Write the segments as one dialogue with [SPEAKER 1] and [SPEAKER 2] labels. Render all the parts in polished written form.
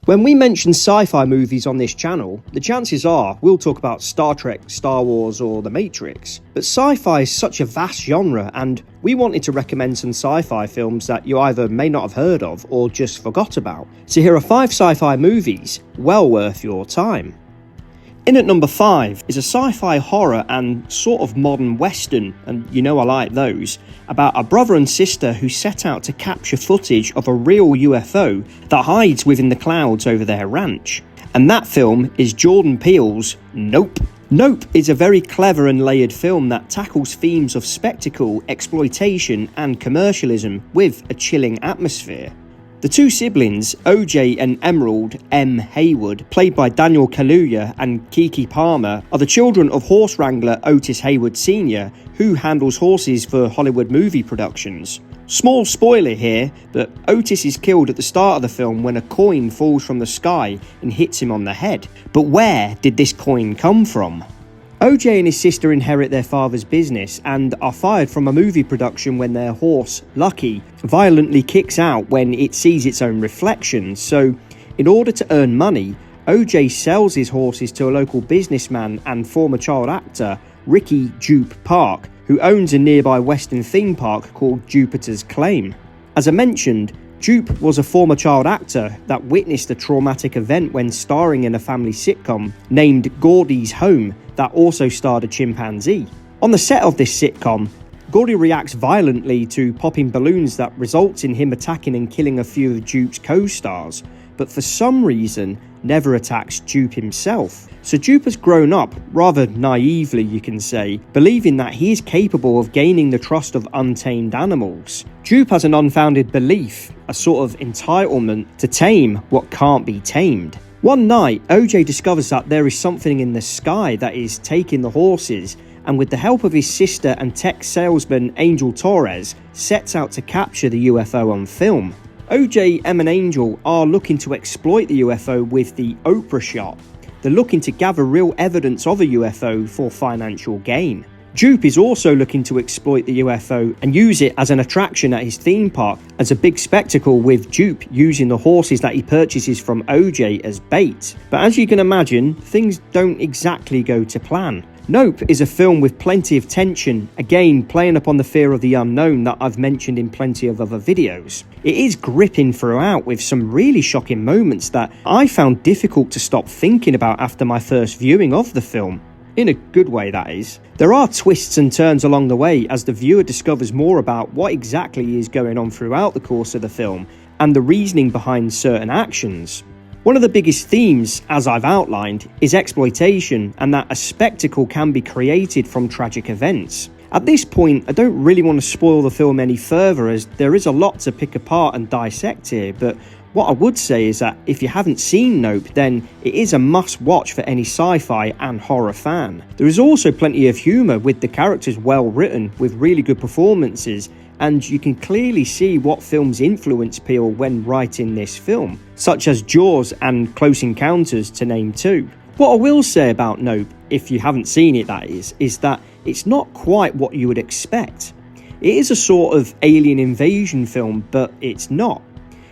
[SPEAKER 1] When we mention sci-fi movies on this channel, the chances are we'll talk about Star Trek, Star Wars or The Matrix. But sci-fi is such a vast genre, and we wanted to recommend some sci-fi films that you either may not have heard of or just forgot about. So here are 5 sci-fi movies well worth your time. In at number 5 is a sci-fi horror and sort of modern western, and you know I like those, about a brother and sister who set out to capture footage of a real UFO that hides within the clouds over their ranch. And that film is Jordan Peele's Nope. Nope is a very clever and layered film that tackles themes of spectacle, exploitation and commercialism with a chilling atmosphere. The two siblings, OJ and Emerald M. Haywood, played by Daniel Kaluuya and Keke Palmer, are the children of horse wrangler Otis Haywood Sr., who handles horses for Hollywood movie productions. Small spoiler here, but Otis is killed at the start of the film when a coin falls from the sky and hits him on the head. But where did this coin come from? OJ and his sister inherit their father's business and are fired from a movie production when their horse, Lucky, violently kicks out when it sees its own reflection. So, in order to earn money, OJ sells his horses to a local businessman and former child actor, Ricky Jupe Park, who owns a nearby western theme park called Jupiter's Claim. As I mentioned, Jupe was a former child actor that witnessed a traumatic event when starring in a family sitcom named Gordy's Home that also starred a chimpanzee. On the set of this sitcom, Gordy reacts violently to popping balloons that results in him attacking and killing a few of Jupe's co-stars, but for some reason never attacks Jupe himself. So Jupe has grown up, rather naively you can say, believing that he is capable of gaining the trust of untamed animals. Jupe has an unfounded belief, a sort of entitlement, to tame what can't be tamed. One night, OJ discovers that there is something in the sky that is taking the horses, and with the help of his sister and tech salesman Angel Torres, sets out to capture the UFO on film. OJ, M and Angel are looking to exploit the UFO with the Oprah shot. They're looking to gather real evidence of a UFO for financial gain. Jupe is also looking to exploit the UFO and use it as an attraction at his theme park as a big spectacle, with Jupe using the horses that he purchases from OJ as bait. But as you can imagine, things don't exactly go to plan. Nope is a film with plenty of tension, again playing upon the fear of the unknown that I've mentioned in plenty of other videos. It is gripping throughout with some really shocking moments that I found difficult to stop thinking about after my first viewing of the film. In a good way, that is. There are twists and turns along the way as the viewer discovers more about what exactly is going on throughout the course of the film and the reasoning behind certain actions. One of the biggest themes, as I've outlined, is exploitation and that a spectacle can be created from tragic events. At this point, I don't really want to spoil the film any further as there is a lot to pick apart and dissect here, but what I would say is that if you haven't seen Nope, then it is a must-watch for any sci-fi and horror fan. There is also plenty of humour, with the characters well written, with really good performances, and you can clearly see what films influenced Peele when writing this film, such as Jaws and Close Encounters, to name 2. What I will say about Nope, if you haven't seen it that is that it's not quite what you would expect. It is a sort of alien invasion film, but it's not.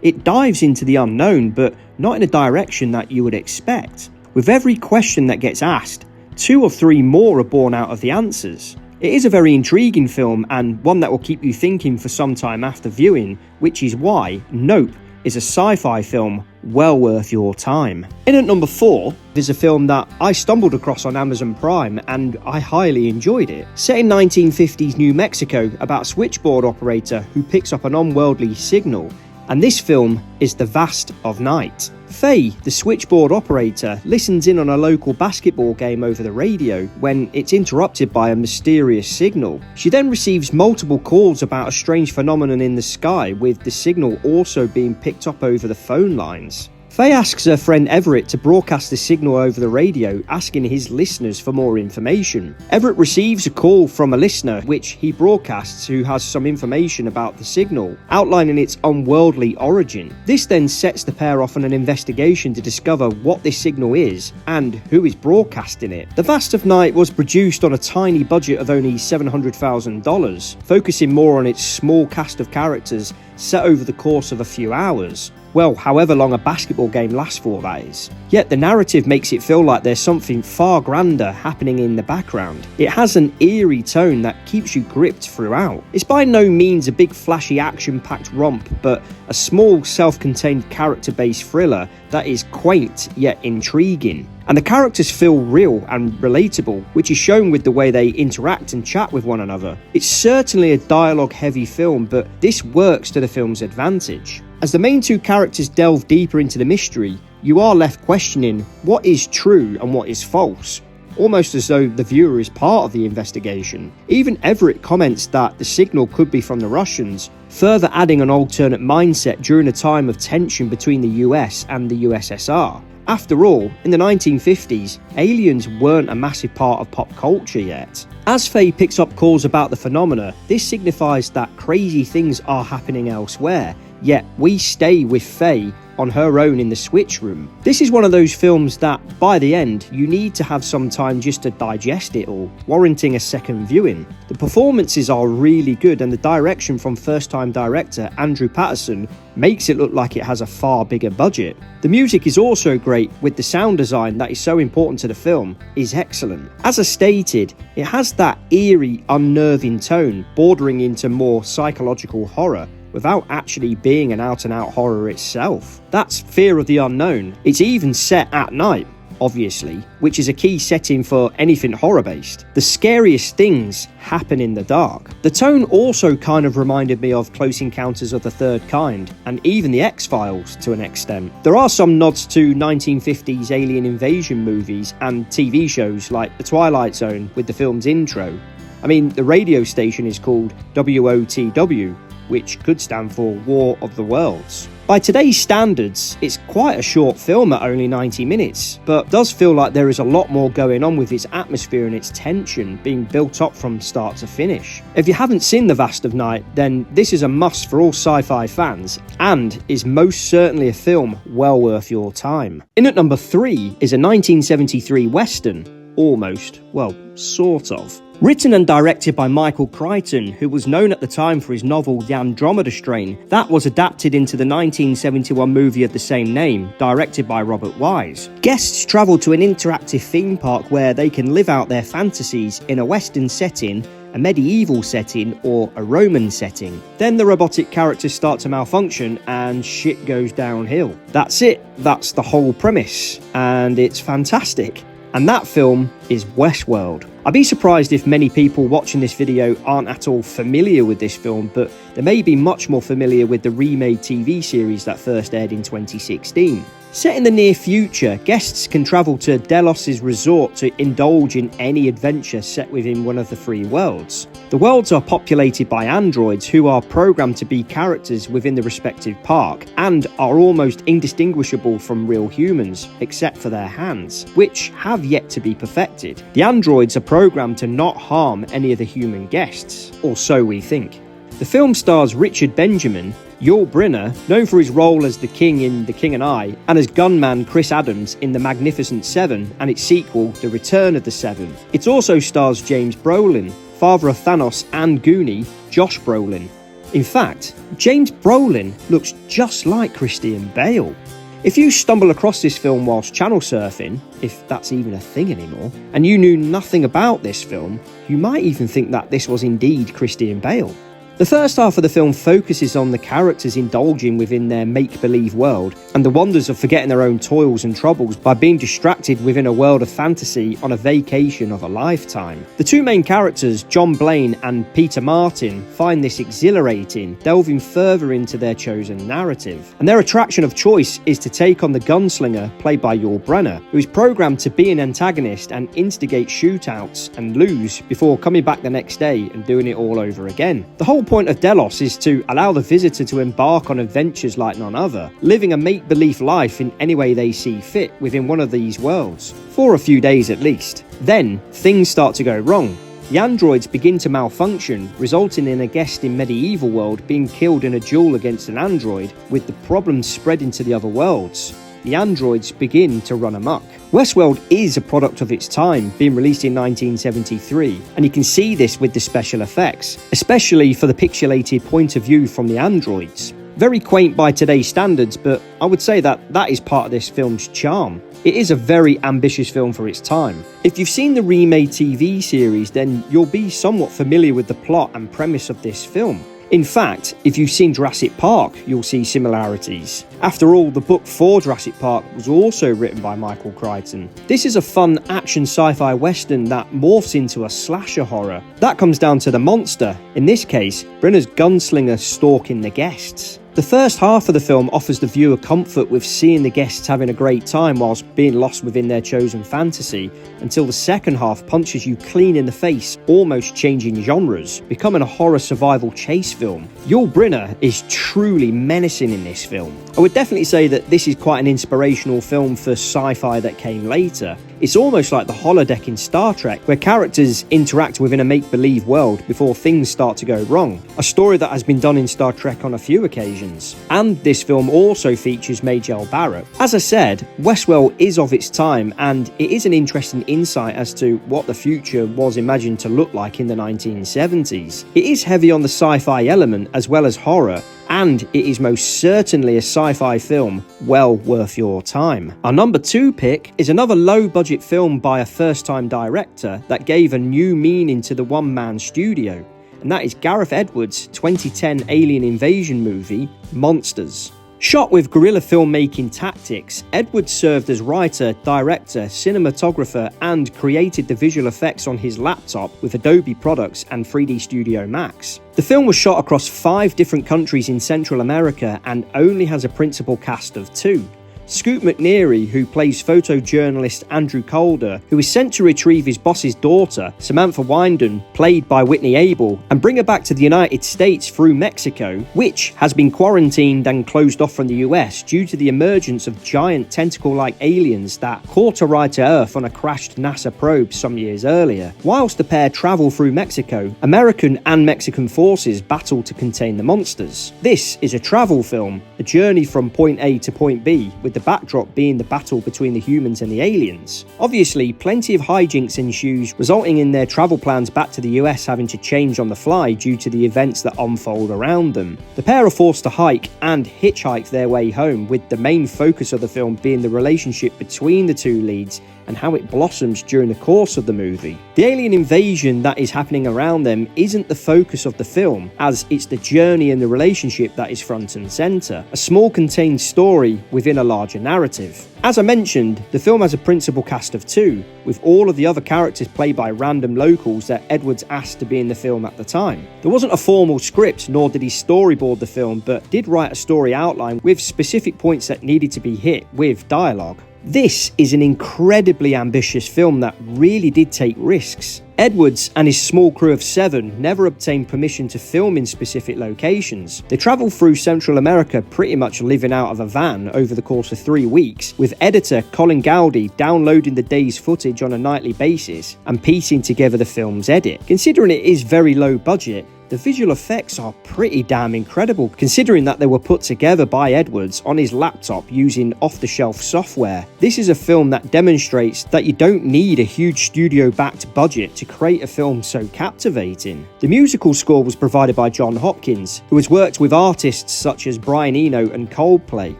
[SPEAKER 1] It dives into the unknown, but not in a direction that you would expect. With every question that gets asked, 2 or 3 more are born out of the answers. It is a very intriguing film and one that will keep you thinking for some time after viewing, which is why Nope is a sci-fi film well worth your time. In at number 4 is a film that I stumbled across on Amazon Prime and I highly enjoyed it. Set in 1950s New Mexico about a switchboard operator who picks up an unworldly signal. And this film is The Vast of Night. Faye, the switchboard operator, listens in on a local basketball game over the radio when it's interrupted by a mysterious signal. She then receives multiple calls about a strange phenomenon in the sky, with the signal also being picked up over the phone lines. Faye asks her friend Everett to broadcast the signal over the radio, asking his listeners for more information. Everett receives a call from a listener, which he broadcasts, who has some information about the signal, outlining its unworldly origin. This then sets the pair off on an investigation to discover what this signal is and who is broadcasting it. The Vast of Night was produced on a tiny budget of only $700,000, focusing more on its small cast of characters set over the course of a few hours. well, however long a basketball game lasts for, that is. Yet the narrative makes it feel like there's something far grander happening in the background. It has an eerie tone that keeps you gripped throughout. It's by no means a big flashy action-packed romp, but a small self-contained character-based thriller that is quaint yet intriguing. And the characters feel real and relatable, which is shown with the way they interact and chat with one another. It's certainly a dialogue-heavy film, but this works to the film's advantage. As the main two characters delve deeper into the mystery, you are left questioning what is true and what is false, almost as though the viewer is part of the investigation. Even Everett comments that the signal could be from the Russians, further adding an alternate mindset during a time of tension between the US and the USSR. After all, in the 1950s, aliens weren't a massive part of pop culture yet. As Faye picks up calls about the phenomena, this signifies that crazy things are happening elsewhere, yet we stay with Faye on her own in the switch room. This is one of those films that, by the end, you need to have some time just to digest it all, warranting a second viewing. The performances are really good, and the direction from first-time director Andrew Patterson makes it look like it has a far bigger budget. The music is also great, with the sound design that is so important to the film is excellent. As I stated, it has that eerie, unnerving tone, bordering into more psychological horror, without actually being an out-and-out horror itself. That's fear of the unknown. It's even set at night, obviously, which is a key setting for anything horror-based. The scariest things happen in the dark. The tone also kind of reminded me of Close Encounters of the Third Kind, and even the X-Files to an extent. There are some nods to 1950s alien invasion movies and TV shows like The Twilight Zone with the film's intro. I mean, the radio station is called WOTW, which could stand for War of the Worlds. By today's standards, it's quite a short film at only 90 minutes, but does feel like there is a lot more going on with its atmosphere and its tension being built up from start to finish. If you haven't seen The Vast of Night, then this is a must for all sci-fi fans, and is most certainly a film well worth your time. In at number 3 is a 1973 Western, almost, well, sort of. Written and directed by Michael Crichton, who was known at the time for his novel The Andromeda Strain, that was adapted into the 1971 movie of the same name, directed by Robert Wise. Guests travel to an interactive theme park where they can live out their fantasies in a Western setting, a medieval setting, or a Roman setting. Then the robotic characters start to malfunction and shit goes downhill. That's it. That's the whole premise. And it's fantastic. And that film is Westworld. I'd be surprised if many people watching this video aren't at all familiar with this film, but they may be much more familiar with the remade TV series that first aired in 2016. Set in the near future, guests can travel to Delos' resort to indulge in any adventure set within one of the 3 worlds. The worlds are populated by androids who are programmed to be characters within the respective park, and are almost indistinguishable from real humans, except for their hands, which have yet to be perfected. The androids are programmed to not harm any of the human guests, or so we think. The film stars Richard Benjamin, Yul Brynner, known for his role as the King in The King and I, and as gunman Chris Adams in The Magnificent Seven and its sequel, The Return of the Seven. It also stars James Brolin, father of Thanos and Goonie, Josh Brolin. In fact, James Brolin looks just like Christian Bale. If you stumble across this film whilst channel surfing, if that's even a thing anymore, and you knew nothing about this film, you might even think that this was indeed Christian Bale. The first half of the film focuses on the characters indulging within their make-believe world and the wonders of forgetting their own toils and troubles by being distracted within a world of fantasy on a vacation of a lifetime. The 2 main characters, John Blaine and Peter Martin, find this exhilarating, delving further into their chosen narrative. And their attraction of choice is to take on the gunslinger, played by Yul Brynner, who is programmed to be an antagonist and instigate shootouts and lose before coming back the next day and doing it all over again. The whole point of Delos is to allow the visitor to embark on adventures like none other, living a make-believe life in any way they see fit within one of these worlds, for a few days at least. Then, things start to go wrong. The androids begin to malfunction, resulting in a guest in medieval world being killed in a duel against an android, with the problems spreading to the other worlds. The androids begin to run amok. Westworld is a product of its time, being released in 1973, and you can see this with the special effects, especially for the pixelated point of view from the androids. Very quaint by today's standards, but I would say that is part of this film's charm. It is a very ambitious film for its time. If you've seen the remade TV series, then you'll be somewhat familiar with the plot and premise of this film. In fact, if you've seen Jurassic Park, you'll see similarities. After all, the book for Jurassic Park was also written by Michael Crichton. This is a fun action sci-fi western that morphs into a slasher horror. That comes down to the monster, in this case, Brenner's gunslinger stalking the guests. The first half of the film offers the viewer comfort with seeing the guests having a great time whilst being lost within their chosen fantasy, until the second half punches you clean in the face, almost changing genres, becoming a horror survival chase film. Yul Brynner is truly menacing in this film. I would definitely say that this is quite an inspirational film for sci-fi that came later. It's almost like the holodeck in Star Trek, where characters interact within a make-believe world before things start to go wrong. A story that has been done in Star Trek on a few occasions. And this film also features Majel Barrett. As I said, Westworld is of its time, and it is an interesting insight as to what the future was imagined to look like in the 1970s. It is heavy on the sci-fi element as well as horror, and it is most certainly a sci-fi film well worth your time. Our number 2 pick is another low-budget film by a first-time director that gave a new meaning to the one-man studio, and that is Gareth Edwards' 2010 alien invasion movie, Monsters. Shot with guerrilla filmmaking tactics, Edwards served as writer, director, cinematographer, and created the visual effects on his laptop with Adobe Products and 3D Studio Max. The film was shot across 5 different countries in Central America and only has a principal cast of 2. Scoot McNairy, who plays photojournalist Andrew Calder, who is sent to retrieve his boss's daughter, Samantha Wyndon, played by Whitney Able, and bring her back to the United States through Mexico, which has been quarantined and closed off from the US due to the emergence of giant tentacle-like aliens that caught a ride to Earth on a crashed NASA probe some years earlier. Whilst the pair travel through Mexico, American and Mexican forces battle to contain the monsters. This is a travel film, a journey from point A to point B, with the backdrop being the battle between the humans and the aliens. Obviously, plenty of hijinks ensues, resulting in their travel plans back to the US having to change on the fly due to the events that unfold around them. The pair are forced to hike and hitchhike their way home, with the main focus of the film being the relationship between the 2 leads and how it blossoms during the course of the movie. The alien invasion that is happening around them isn't the focus of the film, as it's the journey and the relationship that is front and centre, a small contained story within a larger narrative. As I mentioned, the film has a principal cast of 2, with all of the other characters played by random locals that Edwards asked to be in the film at the time. There wasn't a formal script, nor did he storyboard the film, but did write a story outline with specific points that needed to be hit with dialogue. This is an incredibly ambitious film that really did take risks. Edwards and his small crew of 7 never obtained permission to film in specific locations. They travelled through Central America pretty much living out of a van over the course of 3 weeks, with editor Colin Gowdy downloading the day's footage on a nightly basis and piecing together the film's edit. Considering it is very low budget, the visual effects are pretty damn incredible, considering that they were put together by Edwards on his laptop using off-the-shelf software. This is a film that demonstrates that you don't need a huge studio-backed budget to create a film so captivating. The musical score was provided by John Hopkins, who has worked with artists such as Brian Eno and Coldplay.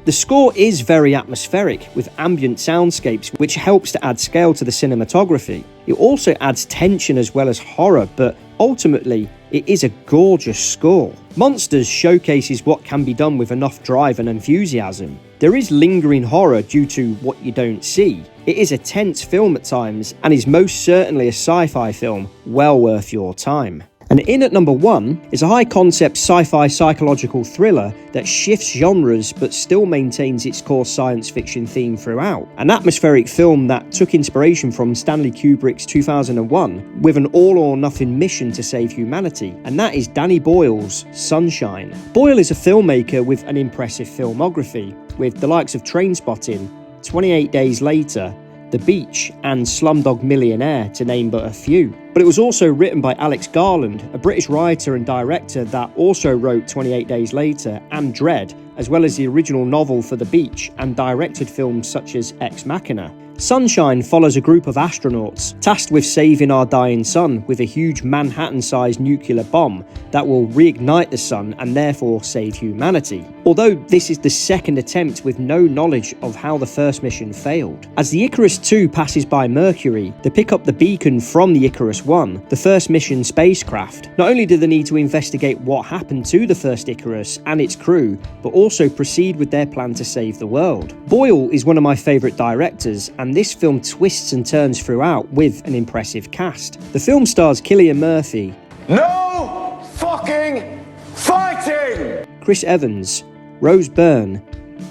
[SPEAKER 1] The score is very atmospheric, with ambient soundscapes, which helps to add scale to the cinematography. It also adds tension as well as horror, but ultimately, it is a gorgeous score. Monsters showcases what can be done with enough drive and enthusiasm. There is lingering horror due to what you don't see. It is a tense film at times, and is most certainly a sci-fi film well worth your time. And in at number 1 is a high-concept sci-fi psychological thriller that shifts genres but still maintains its core science fiction theme throughout. An atmospheric film that took inspiration from Stanley Kubrick's 2001 with an all-or-nothing mission to save humanity, and that is Danny Boyle's Sunshine. Boyle is a filmmaker with an impressive filmography, with the likes of Trainspotting, 28 Days Later, The Beach, and Slumdog Millionaire, to name but a few. But it was also written by Alex Garland, a British writer and director that also wrote 28 Days Later and Dread, as well as the original novel for The Beach, and directed films such as Ex Machina. Sunshine follows a group of astronauts tasked with saving our dying sun with a huge Manhattan-sized nuclear bomb that will reignite the sun and therefore save humanity. Although this is the second attempt with no knowledge of how the first mission failed. As the Icarus II passes by Mercury, they pick up the beacon from the Icarus I, the first mission spacecraft. Not only do they need to investigate what happened to the first Icarus and its crew, but also proceed with their plan to save the world. Boyle is one of my favourite directors, and this film twists and turns throughout with an impressive cast. The film stars Cillian Murphy,
[SPEAKER 2] no fucking fighting!
[SPEAKER 1] Chris Evans, Rose Byrne,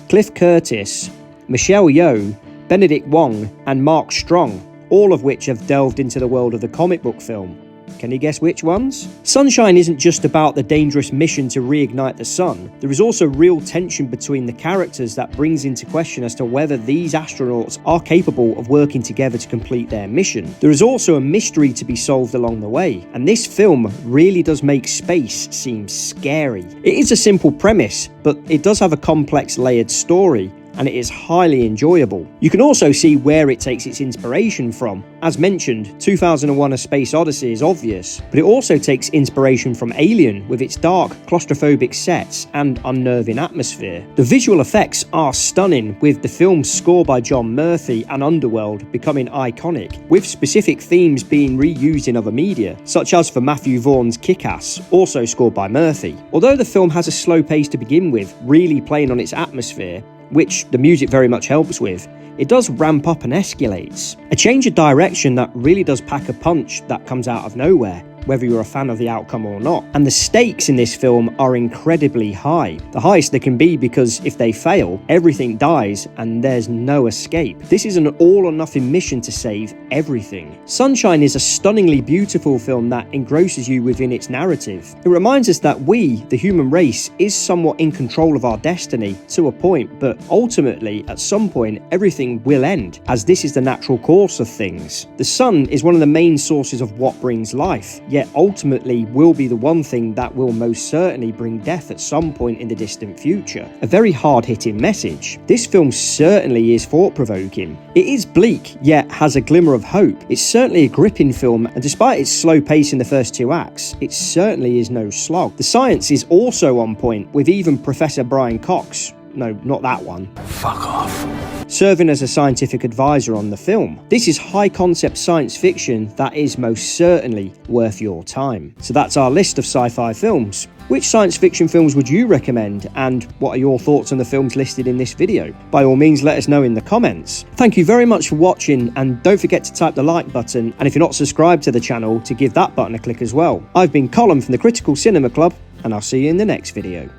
[SPEAKER 1] Cliff Curtis, Michelle Yeoh, Benedict Wong and Mark Strong, all of which have delved into the world of the comic book film. Can you guess which ones? Sunshine isn't just about the dangerous mission to reignite the sun. There is also real tension between the characters that brings into question as to whether these astronauts are capable of working together to complete their mission. There is also a mystery to be solved along the way, and this film really does make space seem scary. It is a simple premise, but it does have a complex layered story, and it is highly enjoyable. You can also see where it takes its inspiration from. As mentioned, 2001: A Space Odyssey is obvious, but it also takes inspiration from Alien with its dark, claustrophobic sets and unnerving atmosphere. The visual effects are stunning, with the film's score by John Murphy and Underworld becoming iconic, with specific themes being reused in other media, such as for Matthew Vaughn's Kick-Ass, also scored by Murphy. Although the film has a slow pace to begin with, really playing on its atmosphere, which the music very much helps with, it does ramp up and escalates. A change of direction that really does pack a punch that comes out of nowhere, whether you're a fan of the outcome or not. And the stakes in this film are incredibly high. The highest they can be, because if they fail, everything dies and there's no escape. This is an all or nothing mission to save everything. Sunshine is a stunningly beautiful film that engrosses you within its narrative. It reminds us that we, the human race, is somewhat in control of our destiny to a point, but ultimately, at some point, everything will end, as this is the natural course of things. The sun is one of the main sources of what brings life, yet ultimately will be the one thing that will most certainly bring death at some point in the distant future. A very hard-hitting message. This film certainly is thought-provoking. It is bleak, yet has a glimmer of hope. It's certainly a gripping film, and despite its slow pace in the first two acts, it certainly is no slog. The science is also on point, with even Professor Brian Cox, no, not that one,
[SPEAKER 2] Fuck off,
[SPEAKER 1] serving as a scientific advisor on the film. This is high-concept science fiction that is most certainly worth your time. So that's our list of sci-fi films. Which science fiction films would you recommend, and what are your thoughts on the films listed in this video? By all means, let us know in the comments. Thank you very much for watching, and don't forget to type the like button, and if you're not subscribed to the channel, to give that button a click as well. I've been Colm from the Critical Cinema Club, and I'll see you in the next video.